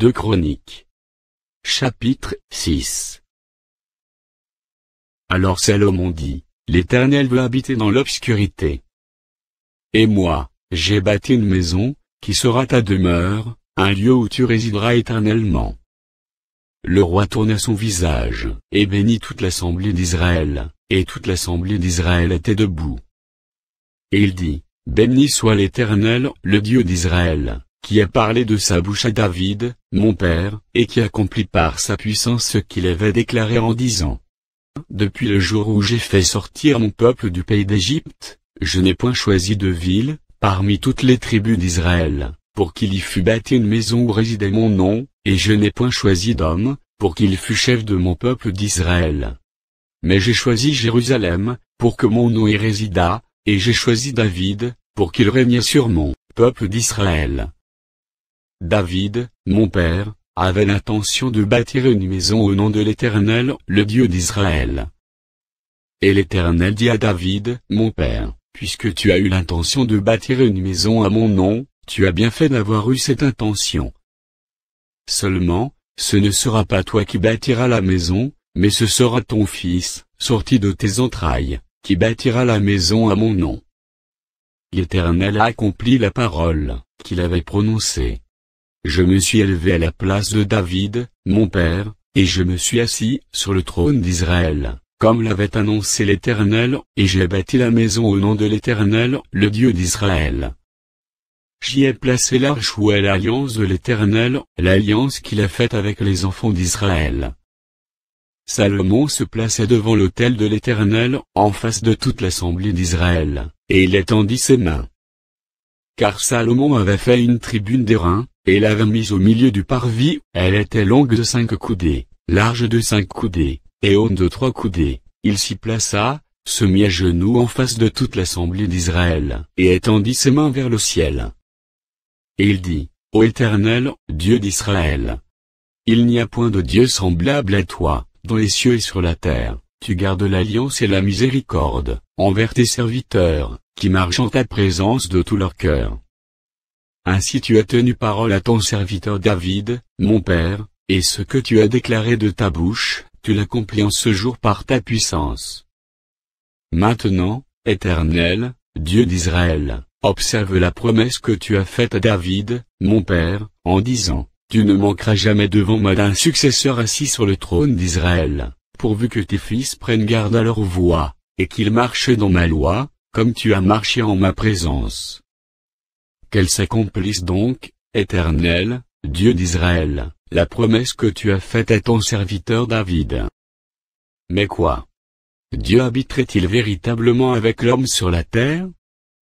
2 Chroniques. Chapitre 6. Alors Salomon dit, l'Éternel veut habiter dans l'obscurité. Et moi, j'ai bâti une maison, qui sera ta demeure, un lieu où tu résideras éternellement. Le roi tourna son visage, et bénit toute l'assemblée d'Israël, et toute l'assemblée d'Israël était debout. Et il dit, béni soit l'Éternel, le Dieu d'Israël, qui a parlé de sa bouche à David, mon père, et qui accomplit par sa puissance ce qu'il avait déclaré en disant. Depuis le jour où j'ai fait sortir mon peuple du pays d'Égypte, je n'ai point choisi de ville, parmi toutes les tribus d'Israël, pour qu'il y fût bâti une maison où résidait mon nom, et je n'ai point choisi d'homme, pour qu'il fût chef de mon peuple d'Israël. Mais j'ai choisi Jérusalem, pour que mon nom y résidât, et j'ai choisi David, pour qu'il régnât sur mon peuple d'Israël. David, mon père, avait l'intention de bâtir une maison au nom de l'Éternel, le Dieu d'Israël. Et l'Éternel dit à David, mon père, puisque tu as eu l'intention de bâtir une maison à mon nom, tu as bien fait d'avoir eu cette intention. Seulement, ce ne sera pas toi qui bâtiras la maison, mais ce sera ton fils, sorti de tes entrailles, qui bâtira la maison à mon nom. L'Éternel a accompli la parole qu'il avait prononcée. Je me suis élevé à la place de David, mon père, et je me suis assis sur le trône d'Israël, comme l'avait annoncé l'Éternel, et j'ai bâti la maison au nom de l'Éternel, le Dieu d'Israël. J'y ai placé l'arche où est l'alliance de l'Éternel, l'alliance qu'il a faite avec les enfants d'Israël. Salomon se plaçait devant l'autel de l'Éternel, en face de toute l'assemblée d'Israël, et il étendit ses mains. Car Salomon avait fait une tribune d'airain, et l'avait mise au milieu du parvis, elle était longue de 5 coudées, large de 5 coudées, et haute de 3 coudées. Il s'y plaça, se mit à genoux en face de toute l'assemblée d'Israël, et étendit ses mains vers le ciel. Et il dit, Ô Éternel, Dieu d'Israël, il n'y a point de Dieu semblable à toi, dans les cieux et sur la terre, tu gardes l'alliance et la miséricorde, envers tes serviteurs, qui marchent en ta présence de tout leur cœur. Ainsi tu as tenu parole à ton serviteur David, mon père, et ce que tu as déclaré de ta bouche, tu l'accomplis en ce jour par ta puissance. Maintenant, Éternel, Dieu d'Israël, observe la promesse que tu as faite à David, mon père, en disant, tu ne manqueras jamais devant moi d'un successeur assis sur le trône d'Israël, pourvu que tes fils prennent garde à leur voie, et qu'ils marchent dans ma loi, comme tu as marché en ma présence. Qu'elle s'accomplisse donc, Éternel, Dieu d'Israël, la promesse que tu as faite à ton serviteur David. Mais quoi? Dieu habiterait-il véritablement avec l'homme sur la terre?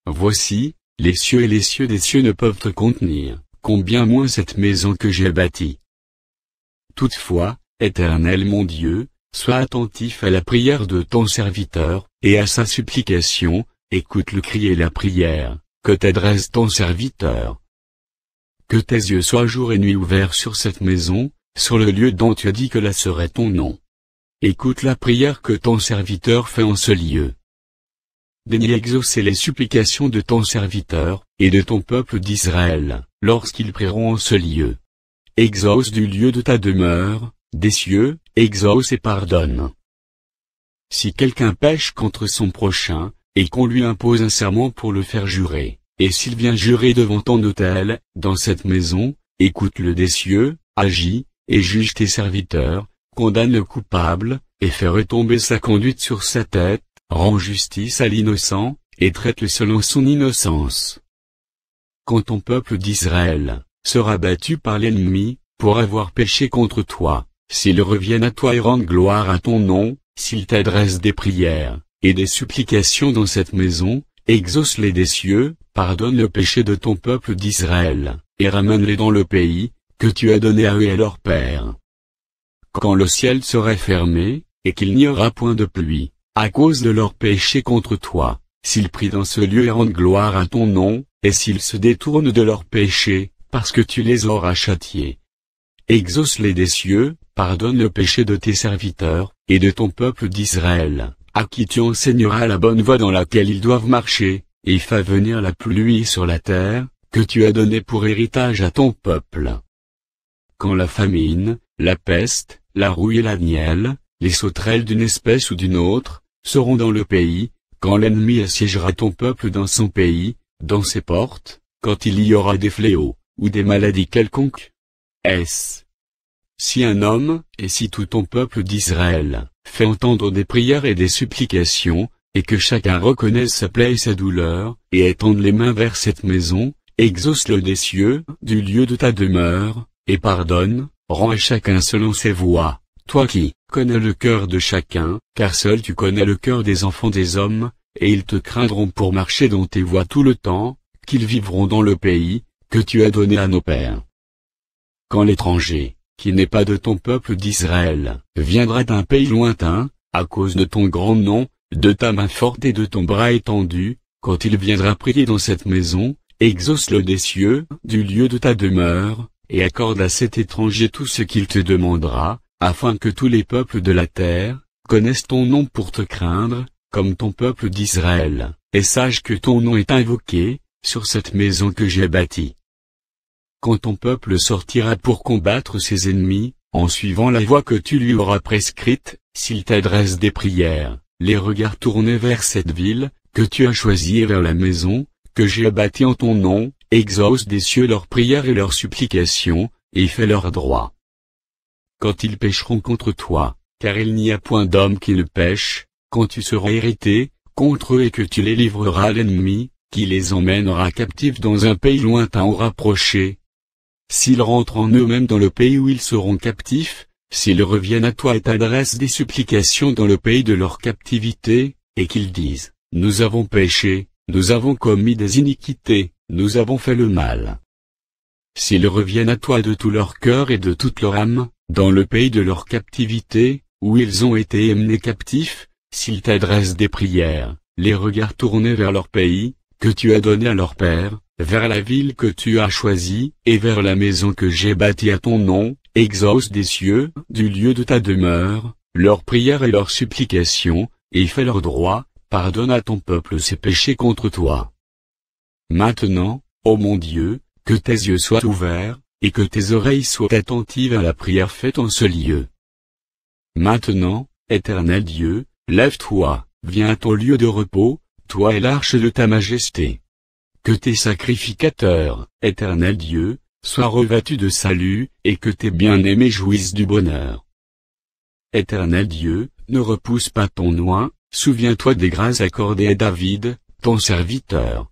Voici, les cieux et les cieux des cieux ne peuvent te contenir, combien moins cette maison que j'ai bâtie. Toutefois, Éternel mon Dieu, sois attentif à la prière de ton serviteur, et à sa supplication, écoute le cri et la prière que t'adresse ton serviteur. Que tes yeux soient jour et nuit ouverts sur cette maison, sur le lieu dont tu as dit que là serait ton nom. Écoute la prière que ton serviteur fait en ce lieu. Daignes exaucer les supplications de ton serviteur, et de ton peuple d'Israël, lorsqu'ils prieront en ce lieu. Exauce du lieu de ta demeure, des cieux, exauce et pardonne. Si quelqu'un pêche contre son prochain, et qu'on lui impose un serment pour le faire jurer, et s'il vient jurer devant ton autel, dans cette maison, écoute-le des cieux, agis, et juge tes serviteurs, condamne le coupable, et fais retomber sa conduite sur sa tête, rends justice à l'innocent, et traite-le selon son innocence. Quand ton peuple d'Israël sera battu par l'ennemi, pour avoir péché contre toi, s'ils reviennent à toi et rendent gloire à ton nom, s'ils t'adressent des prières et des supplications dans cette maison, exauce-les des cieux, pardonne le péché de ton peuple d'Israël, et ramène-les dans le pays que tu as donné à eux et à leurs pères. Quand le ciel serait fermé, et qu'il n'y aura point de pluie, à cause de leur péché contre toi, s'ils prient dans ce lieu et rendent gloire à ton nom, et s'ils se détournent de leur péché, parce que tu les auras châtiés. Exauce-les des cieux, pardonne le péché de tes serviteurs, et de ton peuple d'Israël, à qui tu enseigneras la bonne voie dans laquelle ils doivent marcher, et fais venir la pluie sur la terre, que tu as donnée pour héritage à ton peuple. quand la famine, la peste, la rouille et la nielle, les sauterelles d'une espèce ou d'une autre, seront dans le pays, quand l'ennemi assiégera ton peuple dans son pays, dans ses portes, quand il y aura des fléaux, ou des maladies quelconques. S. Si un homme, et si tout ton peuple d'Israël, fait entendre des prières et des supplications, et que chacun reconnaisse sa plaie et sa douleur, et étende les mains vers cette maison, exauce-le des cieux, du lieu de ta demeure, et pardonne, rends à chacun selon ses voies, toi qui connais le cœur de chacun, car seul tu connais le cœur des enfants des hommes, et ils te craindront pour marcher dans tes voies tout le temps, qu'ils vivront dans le pays, que tu as donné à nos pères. Quand l'étranger, qui n'est pas de ton peuple d'Israël, viendra d'un pays lointain, à cause de ton grand nom, de ta main forte et de ton bras étendu, quand il viendra prier dans cette maison, exauce-le des cieux, du lieu de ta demeure, et accorde à cet étranger tout ce qu'il te demandera, afin que tous les peuples de la terre connaissent ton nom pour te craindre, comme ton peuple d'Israël, et sache que ton nom est invoqué sur cette maison que j'ai bâtie. Quand ton peuple sortira pour combattre ses ennemis, en suivant la voie que tu lui auras prescrite, s'il t'adresse des prières, les regards tournés vers cette ville, que tu as choisie et vers la maison, que j'ai bâtie en ton nom, exauce des cieux leurs prières et leurs supplications, et fais leur droit. Quand ils pécheront contre toi, car il n'y a point d'homme qui ne pêche, quand tu seras irrité contre eux et que tu les livreras à l'ennemi, qui les emmènera captifs dans un pays lointain ou rapproché. S'ils rentrent en eux-mêmes dans le pays où ils seront captifs, s'ils reviennent à toi et t'adressent des supplications dans le pays de leur captivité, et qu'ils disent, nous avons péché, nous avons commis des iniquités, nous avons fait le mal. S'ils reviennent à toi de tout leur cœur et de toute leur âme, dans le pays de leur captivité, où ils ont été emmenés captifs, s'ils t'adressent des prières, les regards tournés vers leur pays, que tu as donné à leur père, vers la ville que tu as choisie, et vers la maison que j'ai bâtie à ton nom, exauce des cieux, du lieu de ta demeure, leurs prières et leurs supplications, et fais leur droit, pardonne à ton peuple ses péchés contre toi. Maintenant, ô mon Dieu, que tes yeux soient ouverts, et que tes oreilles soient attentives à la prière faite en ce lieu. Maintenant, Éternel Dieu, lève-toi, viens à ton lieu de repos, toi et l'arche de ta majesté. Que tes sacrificateurs, Éternel Dieu, soient revêtus de salut, et que tes bien-aimés jouissent du bonheur. Éternel Dieu, ne repousse pas ton oint, souviens-toi des grâces accordées à David, ton serviteur.